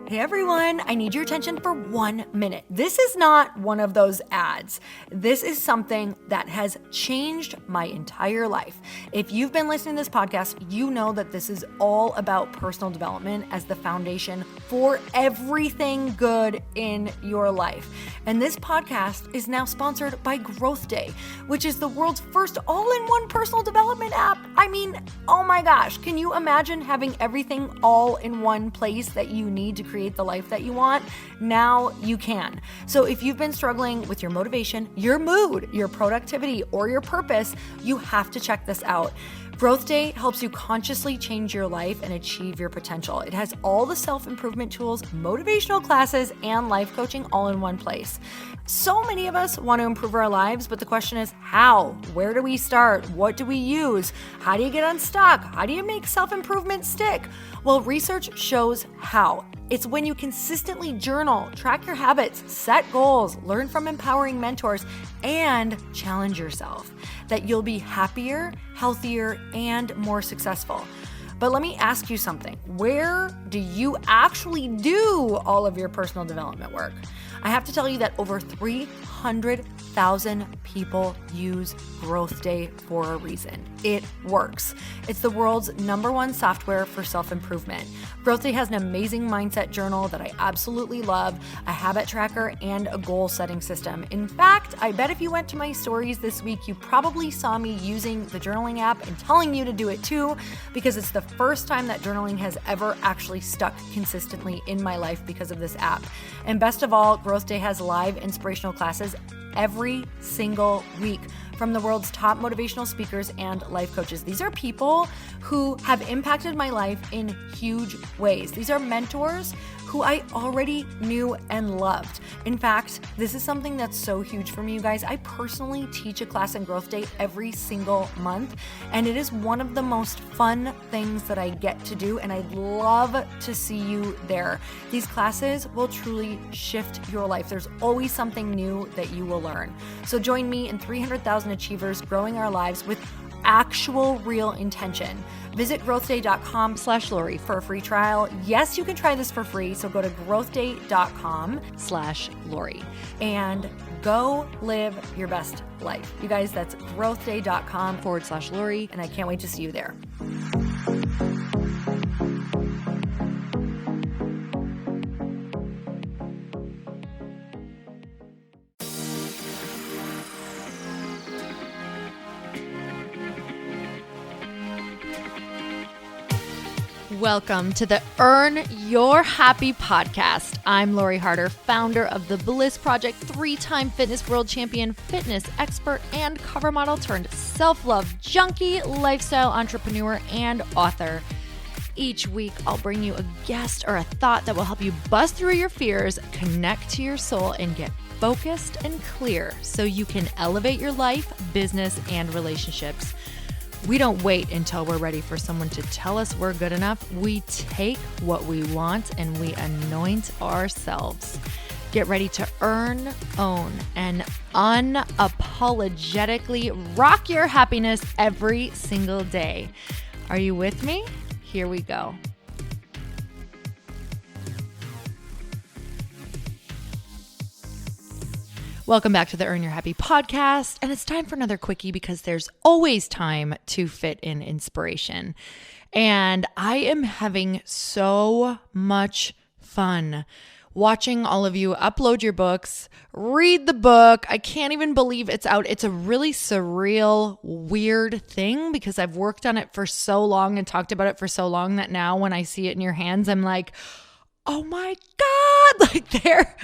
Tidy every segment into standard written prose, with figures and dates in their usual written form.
Hey everyone, I need your attention for 1 minute. This is not one of those ads. This is something that has changed my entire life. If you've been listening to this podcast, you know that this is all about personal development as the foundation for everything good in your life. And this podcast is now sponsored by Growth Day, which is the world's first all-in-one personal development app. I mean, oh my gosh, can you imagine having everything all in one place that you need to create the life that you want? Now you can. So if you've been struggling with your motivation, your mood, your productivity, or your purpose, you have to check this out. Growth Day helps you consciously change your life and achieve your potential. It has all the self-improvement tools, motivational classes, and life coaching all in one place. So many of us want to improve our lives, but the question is how? Where do we start? What do we use? How do you get unstuck? How do you make self-improvement stick? Well, research shows how. It's when you consistently journal, track your habits, set goals, learn from empowering mentors, and challenge yourself that you'll be happier, healthier, and more successful. But let me ask you something. Where do you actually do all of your personal development work? I have to tell you that over 300,000 people use Growth Day for a reason. It works. It's the world's #1 software for self-improvement. Growth Day has an amazing mindset journal that I absolutely love, a habit tracker, and a goal-setting system. In fact, I bet if you went to my stories this week, you probably saw me using the journaling app and telling you to do it too, because it's the first time that journaling has ever actually stuck consistently in my life because of this app. And best of all, Growth Day has live inspirational classes every single week from the world's top motivational speakers and life coaches. These are people who have impacted my life in huge ways. These are mentors who I already knew and loved. In fact, this is something that's so huge for me, you guys. I personally teach a class in Growth Day every single month, and it is one of the most fun things that I get to do, and I'd love to see you there. These classes will truly shift your life. There's always something new that you will learn. So join me and 300,000 achievers growing our lives with actual real intention. Visit growthday.com/Lori for a free trial. Yes, you can try this for free. So go to growthday.com/Lori and go live your best life. You guys, that's growthday.com/Lori. And I can't wait to see you there. Welcome to the Earn Your Happy podcast. I'm Lori Harder, founder of the Bliss Project, 3-time fitness world champion, fitness expert, and cover model turned self-love junkie, lifestyle entrepreneur, and author. Each week, I'll bring you a guest or a thought that will help you bust through your fears, connect to your soul, and get focused and clear so you can elevate your life, business, and relationships. We don't wait until we're ready for someone to tell us we're good enough. We take what we want and we anoint ourselves. Get ready to earn, own, and unapologetically rock your happiness every single day. Are you with me? Here we go. Welcome back to the Earn Your Happy podcast. And it's time for another quickie because there's always time to fit in inspiration. And I am having so much fun watching all of you upload your books, read the book. I can't even believe it's out. It's a really surreal, weird thing because I've worked on it for so long and talked about it for so long that now when I see it in your hands, I'm like, oh my God, like they're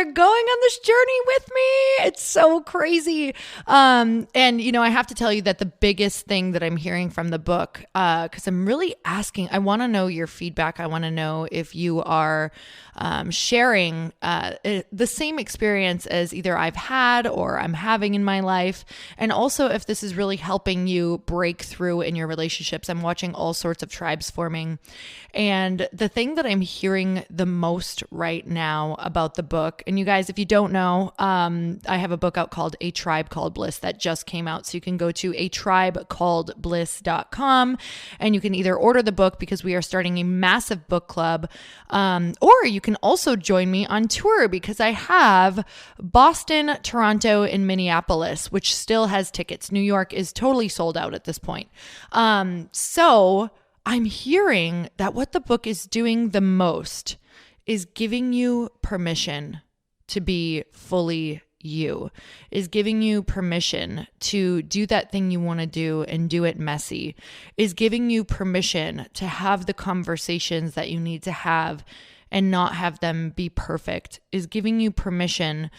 going on this journey with me. It's so crazy. And you know, I have to tell you that the biggest thing that I'm hearing from the book, because I'm really asking, I want to know your feedback. I want to know if you are sharing the same experience as either I've had or I'm having in my life. And also if this is really helping you break through in your relationships. I'm watching all sorts of tribes forming. And the thing that I'm hearing the most right right now about the book. And you guys, if you don't know, I have a book out called A Tribe Called Bliss that just came out. So you can go to atribecalledbliss.com and you can either order the book because we are starting a massive book club, or you can also join me on tour because I have Boston, Toronto, and Minneapolis, which still has tickets. New York is totally sold out at this point. So I'm hearing that what the book is doing the most is giving you permission to be fully you, is giving you permission to do that thing you want to do and do it messy, is giving you permission to have the conversations that you need to have and not have them be perfect, is giving you permission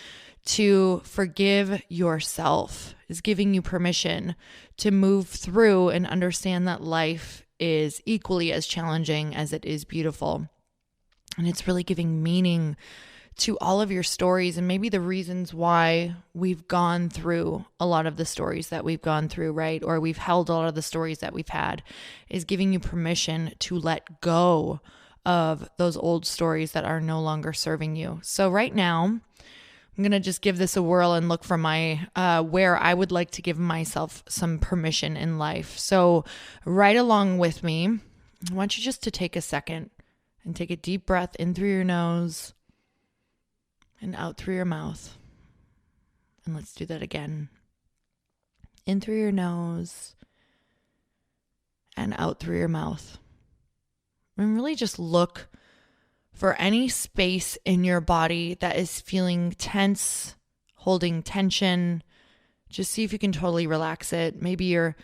to forgive yourself, is giving you permission to move through and understand that life is equally as challenging as it is beautiful. And it's really giving meaning to all of your stories and maybe the reasons why we've gone through a lot of the stories that we've gone through, right? Or we've held a lot of the stories that we've had, is giving you permission to let go of those old stories that are no longer serving you. So right now, I'm going to just give this a whirl and look for my where I would like to give myself some permission in life. So right along with me, I want you just to take a second and take a deep breath in through your nose and out through your mouth. And let's do that again. In through your nose and out through your mouth. And really just look for any space in your body that is feeling tense, holding tension. Just see if you can totally relax it. Maybe you're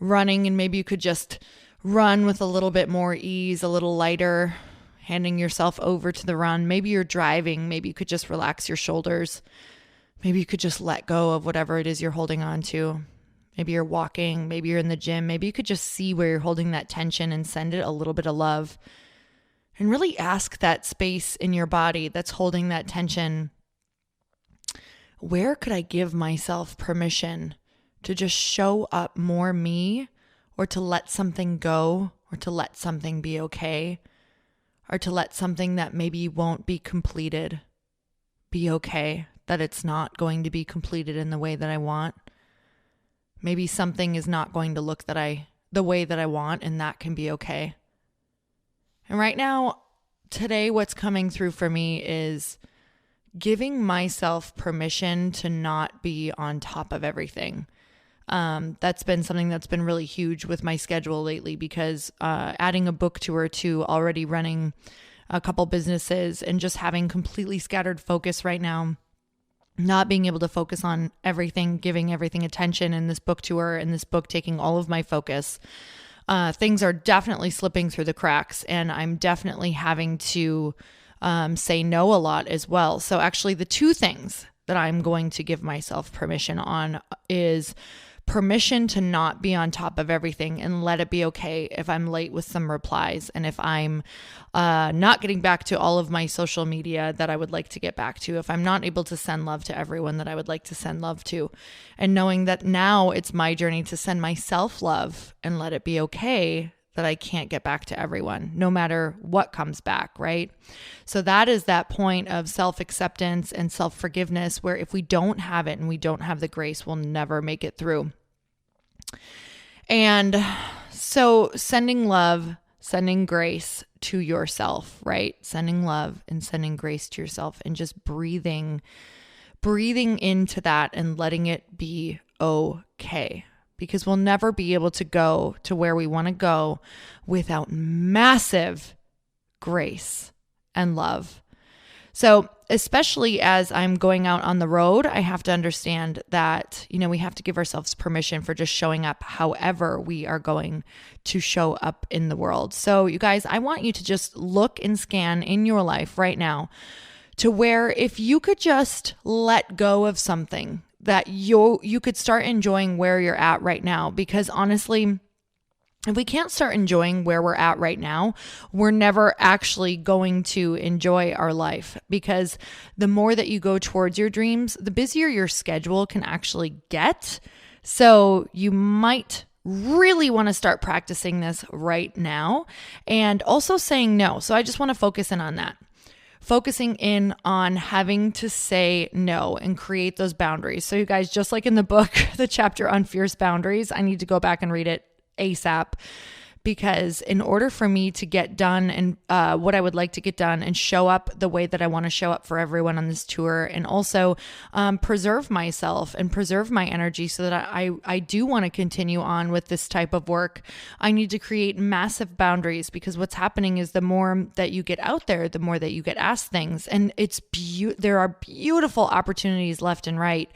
running and maybe you could just run with a little bit more ease, a little lighter, handing yourself over to the run. Maybe you're driving. Maybe you could just relax your shoulders. Maybe you could just let go of whatever it is you're holding on to. Maybe you're walking. Maybe you're in the gym. Maybe you could just see where you're holding that tension and send it a little bit of love. And really ask that space in your body that's holding that tension, where could I give myself permission to just show up more me, or to let something go, or to let something be okay, or to let something that maybe won't be completed be okay, that it's not going to be completed in the way that I want. Maybe something is not going to look the way that I want, and that can be okay. And right now, today, what's coming through for me is giving myself permission to not be on top of everything. That's been something that's been really huge with my schedule lately because adding a book tour to already running a couple businesses and just having completely scattered focus right now, not being able to focus on everything, giving everything attention in this book tour and this book taking all of my focus. Things are definitely slipping through the cracks, and I'm definitely having to say no a lot as well. So actually the two things that I'm going to give myself permission on is permission to not be on top of everything and let it be okay if I'm late with some replies and if I'm not getting back to all of my social media that I would like to get back to, if I'm not able to send love to everyone that I would like to send love to, and knowing that now it's my journey to send myself love and let it be okay that I can't get back to everyone, no matter what comes back, right? So that is that point of self-acceptance and self-forgiveness where if we don't have it and we don't have the grace, we'll never make it through. And so sending love, sending grace to yourself, right? Sending love and sending grace to yourself and just breathing into that and letting it be okay. Because we'll never be able to go to where we want to go without massive grace and love. So especially as I'm going out on the road, I have to understand that, we have to give ourselves permission for just showing up however we are going to show up in the world. So you guys, I want you to just look and scan in your life right now to where if you could just let go of something that you could start enjoying where you're at right now. Because honestly, if we can't start enjoying where we're at right now, we're never actually going to enjoy our life. Because the more that you go towards your dreams, the busier your schedule can actually get. So you might really want to start practicing this right now and also saying no. So I just want to focus in on that. focusing in on having to say no and create those boundaries. So you guys, just like in the book, the chapter on fierce boundaries, I need to go back and read it ASAP, because in order for me to get done and what I would like to get done and show up the way that I want to show up for everyone on this tour, and also preserve myself and preserve my energy so that I do want to continue on with this type of work, I need to create massive boundaries, because what's happening is the more that you get out there, the more that you get asked things, and there are beautiful opportunities left and right,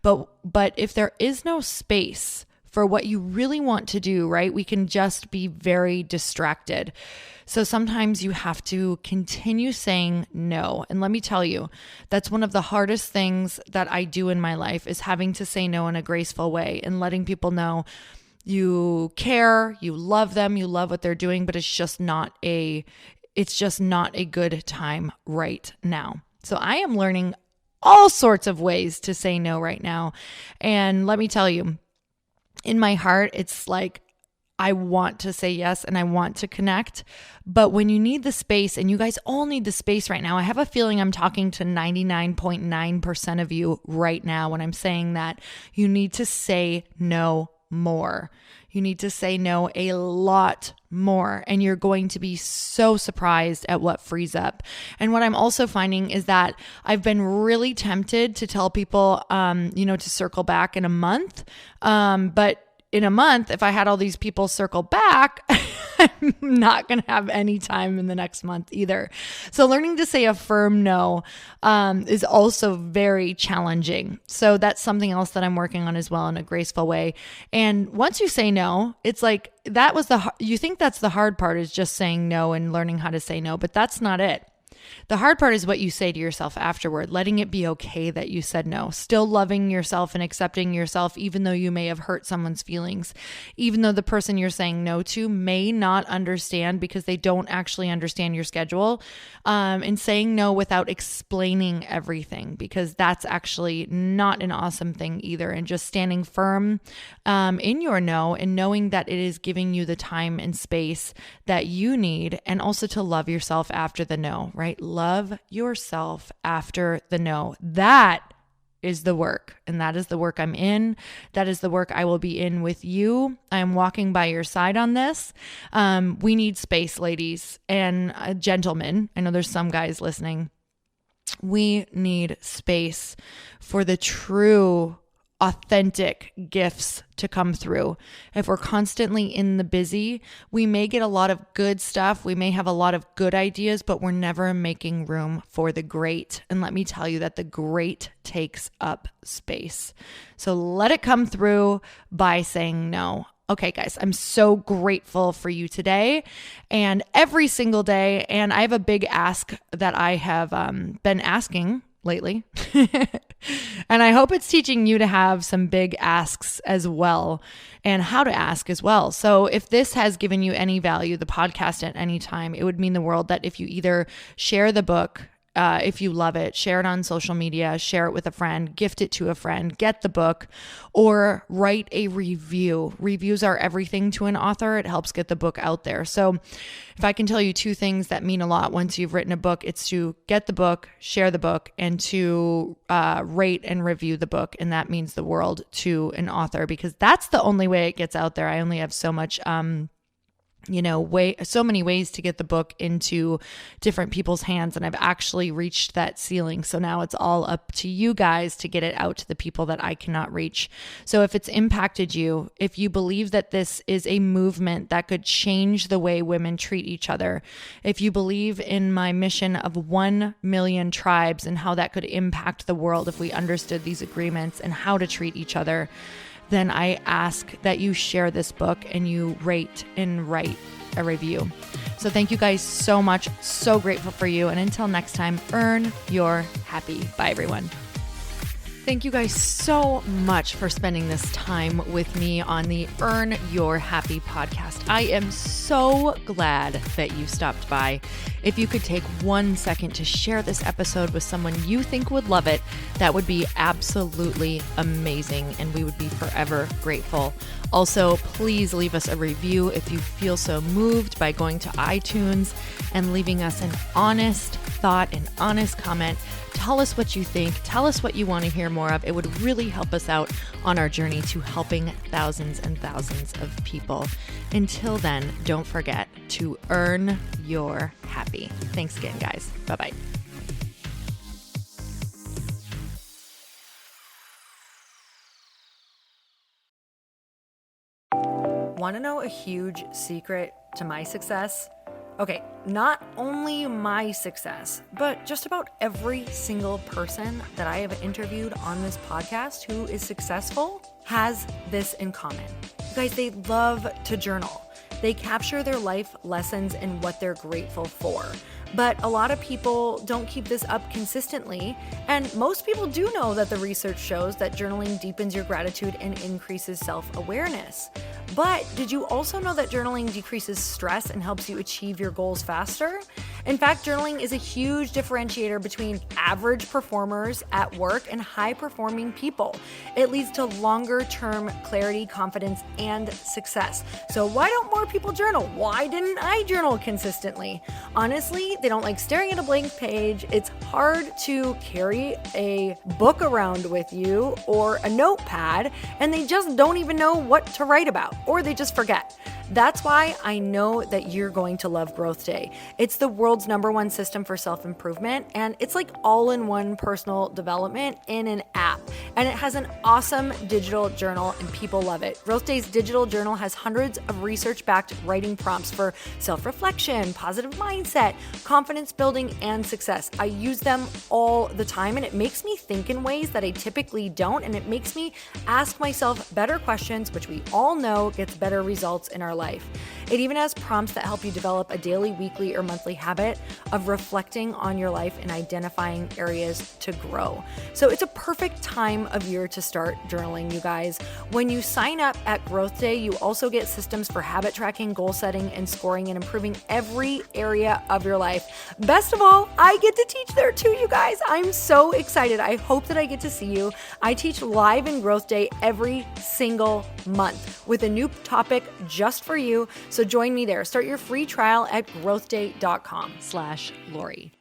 but if there is no space for what you really want to do, right? We can just be very distracted. So sometimes you have to continue saying no. And let me tell you, that's one of the hardest things that I do in my life, is having to say no in a graceful way and letting people know you care, you love them, you love what they're doing, but it's just not a good time right now. So I am learning all sorts of ways to say no right now. And let me tell you, in my heart, it's like I want to say yes and I want to connect. But when you need the space, and you guys all need the space right now, I have a feeling I'm talking to 99.9% of you right now when I'm saying that you need to say no more. You need to say no a lot more, and you're going to be so surprised at what frees up. And what I'm also finding is that I've been really tempted to tell people, to circle back in a month. But in a month, if I had all these people circle back, I'm not going to have any time in the next month either. So learning to say a firm no is also very challenging. So that's something else that I'm working on as well in a graceful way. And once you say no, it's like you think that's the hard part, is just saying no and learning how to say no, but that's not it. The hard part is what you say to yourself afterward, letting it be okay that you said no, still loving yourself and accepting yourself, even though you may have hurt someone's feelings, even though the person you're saying no to may not understand because they don't actually understand your schedule, and saying no without explaining everything, because that's actually not an awesome thing either. And just standing firm in your no, and knowing that it is giving you the time and space that you need, and also to love yourself after the no, right? Love yourself after the no. That is the work. And that is the work I'm in. That is the work I will be in with you. I'm walking by your side on this. We need space, ladies and gentlemen. I know there's some guys listening. We need space for the true, authentic gifts to come through. If we're constantly in the busy, we may get a lot of good stuff. We may have a lot of good ideas, but we're never making room for the great. And let me tell you that the great takes up space. So let it come through by saying no. Okay, guys, I'm so grateful for you today and every single day. And I have a big ask that I have been asking lately. And I hope it's teaching you to have some big asks as well, and how to ask as well. So if this has given you any value, the podcast at any time, it would mean the world that if you either share the book, if you love it, share it on social media, share it with a friend, gift it to a friend, get the book, or write a review. Reviews are everything to an author. It helps get the book out there. So if I can tell you two things that mean a lot once you've written a book, it's to get the book, share the book, and to rate and review the book. And that means the world to an author, because that's the only way it gets out there. I only have so much so many ways to get the book into different people's hands, and I've actually reached that ceiling. So now it's all up to you guys to get it out to the people that I cannot reach. So if it's impacted you, if you believe that this is a movement that could change the way women treat each other, if you believe in my mission of 1 million tribes and how that could impact the world if we understood these agreements and how to treat each other, then I ask that you share this book and you rate and write a review. So thank you guys so much. So grateful for you. And until next time, earn your happy. Bye, everyone. Thank you guys so much for spending this time with me on the Earn Your Happy podcast. I am so glad that you stopped by. If you could take 1 second to share this episode with someone you think would love it, that would be absolutely amazing, and we would be forever grateful. Also, please leave us a review if you feel so moved by going to iTunes and leaving us an honest thought, an honest comment. Tell us what you think. Tell us what you want to hear more of. It would really help us out on our journey to helping thousands and thousands of people. Until then, don't forget to earn your happy. Thanks again, guys. Bye-bye. Want to know a huge secret to my success? Okay, not only my success, but just about every single person that I have interviewed on this podcast who is successful has this in common. You guys, they love to journal. They capture their life lessons and what they're grateful for. But a lot of people don't keep this up consistently, and most people do know that the research shows that journaling deepens your gratitude and increases self-awareness. But did you also know that journaling decreases stress and helps you achieve your goals faster? In fact, journaling is a huge differentiator between average performers at work and high-performing people. It leads to longer-term clarity, confidence, and success. So why don't more people journal? Why didn't I journal consistently? Honestly, they don't like staring at a blank page. It's hard to carry a book around with you or a notepad, and they just don't even know what to write about, or they just forget. That's why I know that you're going to love Growth Day. It's the world's #1 system for self-improvement, and it's like all-in-one personal development in an app. And it has an awesome digital journal, and people love it. Growth Day's digital journal has hundreds of research-backed writing prompts for self-reflection, positive mindset, confidence building, and success. I use them all the time, and it makes me think in ways that I typically don't, and it makes me ask myself better questions, which we all know gets better results in our life. It even has prompts that help you develop a daily, weekly, or monthly habit of reflecting on your life and identifying areas to grow. So it's a perfect time of year to start journaling, you guys. When you sign up at Growth Day, you also get systems for habit tracking, goal setting, and scoring, and improving every area of your life. Best of all, I get to teach there too, you guys. I'm so excited. I hope that I get to see you. I teach live in Growth Day every single month with a new topic just for you. So join me there. Start your free trial at growthday.com/Lori.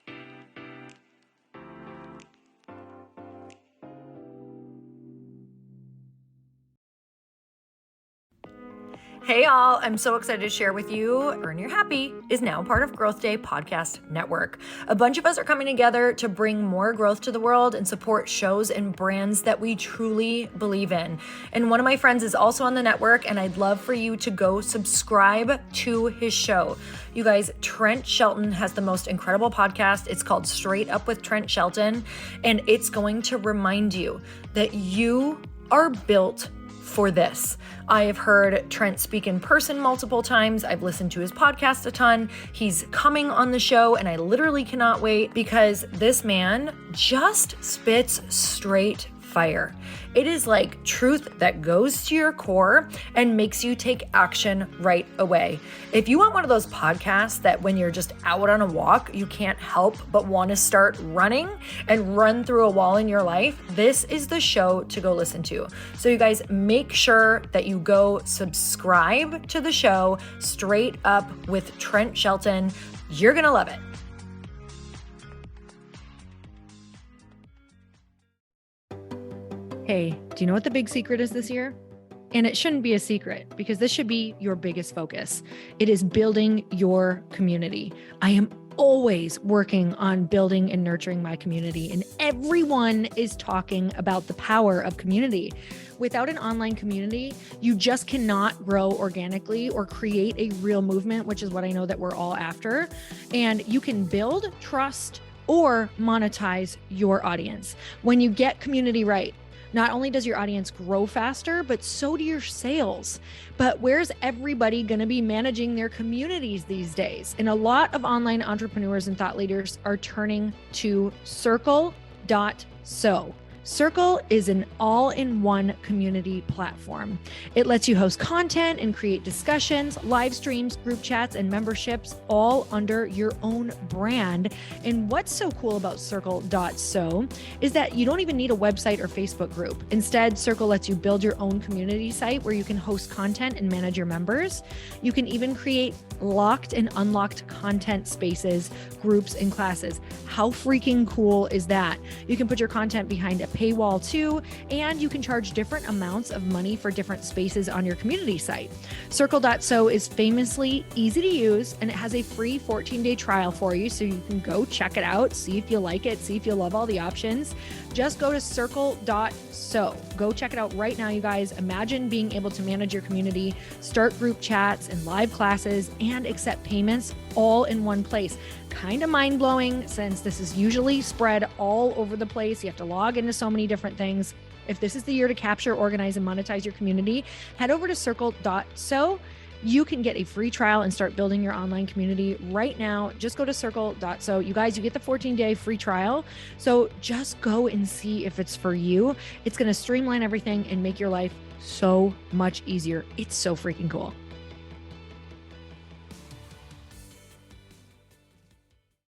Hey all, I'm so excited to share with you, Earn Your Happy is now part of Growth Day Podcast Network. A bunch of us are coming together to bring more growth to the world and support shows and brands that we truly believe in. And one of my friends is also on the network, and I'd love for you to go subscribe to his show. You guys, Trent Shelton has the most incredible podcast. It's called Straight Up with Trent Shelton, and it's going to remind you that you are built for this. I have heard Trent speak in person multiple times. I've listened to his podcast a ton. He's coming on the show, and I literally cannot wait because this man just spits straight fire. It is like truth that goes to your core and makes you take action right away. If you want one of those podcasts that when you're just out on a walk, you can't help but want to start running and run through a wall in your life, this is the show to go listen to. So you guys, make sure that you go subscribe to the show, Straight Up with Trent Shelton. You're going to love it. Hey, do you know what the big secret is this year? And it shouldn't be a secret because this should be your biggest focus. It is building your community. I am always working on building and nurturing my community, and everyone is talking about the power of community. Without an online community, you just cannot grow organically or create a real movement, which is what I know that we're all after. And you can build trust or monetize your audience. When you get community right, not only does your audience grow faster, but so do your sales. But where's everybody going to be managing their communities these days? And a lot of online entrepreneurs and thought leaders are turning to circle.so. Circle is an all-in-one community platform. It lets you host content and create discussions, live streams, group chats, and memberships all under your own brand. And what's so cool about Circle.so is that you don't even need a website or Facebook group. Instead, Circle lets you build your own community site where you can host content and manage your members. You can even create locked and unlocked content spaces, groups, and classes. How freaking cool is that? You can put your content behind a paywall too, and you can charge different amounts of money for different spaces on your community site. Circle.so is famously easy to use, and it has a free 14-day trial for you, so you can go check it out, see if you like it, see if you love all the options. Just go to circle.so. Go check it out right now, you guys. Imagine being able to manage your community, start group chats and live classes, and accept payments all in one place. Kind of mind-blowing, since this is usually spread all over the place. You have to log into so many different things. If this is the year to capture, organize, and monetize your community, head over to circle.so. You can get a free trial and start building your online community right now. Just go to circle.so. You guys, you get the 14-day free trial. So just go and see if it's for you. It's going to streamline everything and make your life so much easier. It's so freaking cool.